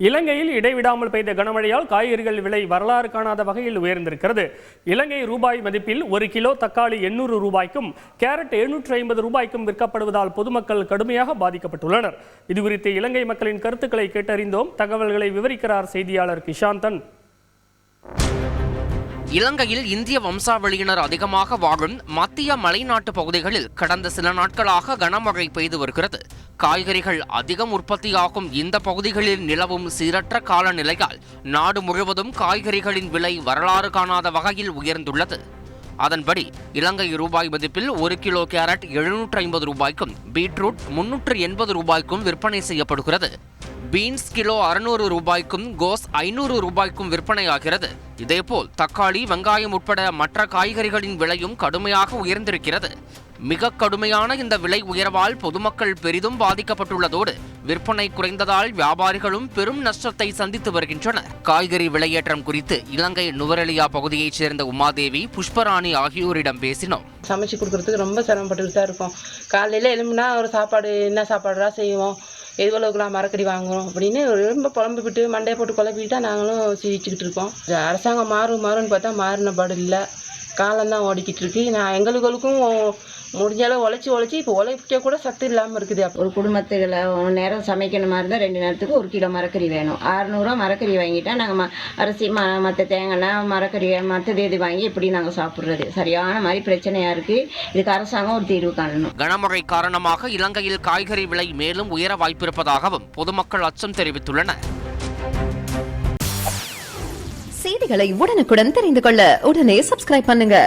இலங்கையில் இடைவிடாமல் பெய்த கனமழையால் காய்கறிகள் விலை வரலாறு காணாத வகையில் உயர்ந்திருக்கிறது. இலங்கை ரூபாய் மதிப்பில் ஒரு கிலோ தக்காளி 800 ரூபாய்க்கும் கேரட் 750 ரூபாய்க்கும் விற்கப்படுவதால் பொதுமக்கள் கடுமையாக பாதிக்கப்பட்டுள்ளனர். இதுகுறித்து இலங்கை மக்களின் கருத்துக்களை கேட்டறிந்தோம். தகவல்களை விவரிக்கிறார் செய்தியாளர் கிஷாந்தன். இலங்கையில் இந்திய வம்சாவளியினர் அதிகமாக வாழும் மத்திய மலைநாட்டு பகுதிகளில் கடந்த சில நாட்களாக கனமழை பெய்து வருகிறது. காய்கறிகள் அதிகம் உற்பத்தியாகும் இந்த பகுதிகளில் நிலவும் சீரற்ற காலநிலையால் நாடு முழுவதும் காய்கறிகளின் விலை வரலாறு காணாத வகையில் உயர்ந்துள்ளது. அதன்படி இலங்கை ரூபாய் மதிப்பில் ஒரு கிலோ கேரட் 750 ரூபாய்க்கும் பீட்ரூட் 380 ரூபாய்க்கும் விற்பனை செய்யப்படுகிறது. பீன்ஸ் கிலோ 600 ரூபாய்க்கும் கோஸ் 500 ரூபாய்க்கும் விற்பனையாகிறது. இதேபோல் தக்காளி, வெங்காயம் உட்பட மற்ற காய்கறிகளின் விலையும் கடுமையாக உயர்ந்திருக்கிறது. மிக கடுமையான இந்த விலை உயர்வால் பொதுமக்கள் பெரிதும் பாதிக்கப்பட்டுள்ளதோடு விற்பனை குறைந்ததால் வியாபாரிகளும் பெரும் நஷ்டத்தை சந்தித்து வருகின்றனர். காய்கறி விலையேற்றம் குறித்து இலங்கை நுவரெலியா பகுதியைச் சேர்ந்த உமாதேவி, புஷ்பராணி ஆகியோரிடம் பேசினோம். சமைச்சு கொடுக்கறதுக்கு ரொம்ப சிரமப்பட்டுட்டு தான் இருக்கும். காலையில் எழும்புனா ஒரு சாப்பாடு என்ன சாப்பாடுலாம் செய்வோம், எவ்வளவுக்குலாம் மரக்கறி வாங்குவோம் அப்படின்னு ரொம்ப புலம்பிக்கிட்டு மண்டையை போட்டு குழப்பிட்டு தான் நாங்களும் சிரிச்சுக்கிட்டு இருக்கோம். அரசாங்கம் மாறுன்னு பார்த்தா மாறின பாடு இல்லை, காலம்தான் ஓடிக்கிட்டு இருக்கு. எங்களுக்கும் முடிஞ்ச அளவு உழைச்சி இப்போ உழைக்க கூட சத்து இல்லாமல் இருக்குது. ஒரு குடும்பத்தில் ஒரு நேரம் சமைக்கணுமா இருந்தால் 2 நேரத்துக்கு 1 கிலோ மரக்கறி வேணும். 600 மரக்கறி வாங்கிட்டா நாங்கள் அரிசி மற்ற தேங்காய் மரக்கறி மற்றது எது வாங்கி இப்படி நாங்கள் சாப்பிட்றது சரியான மாதிரி பிரச்சனையாக இருக்குது. இதுக்கு அரசாங்கம் ஒரு தீர்வு காணணும். கனமழை காரணமாக இலங்கையில் காய்கறி விலை மேலும் உயர வாய்ப்பிருப்பதாகவும் பொதுமக்கள் அச்சம் தெரிவித்துள்ளனர். செய்திகளை உடனுக்குடன் தெரிந்து கொள்ள உடனே சப்ஸ்கிரைப் பண்ணுங்க.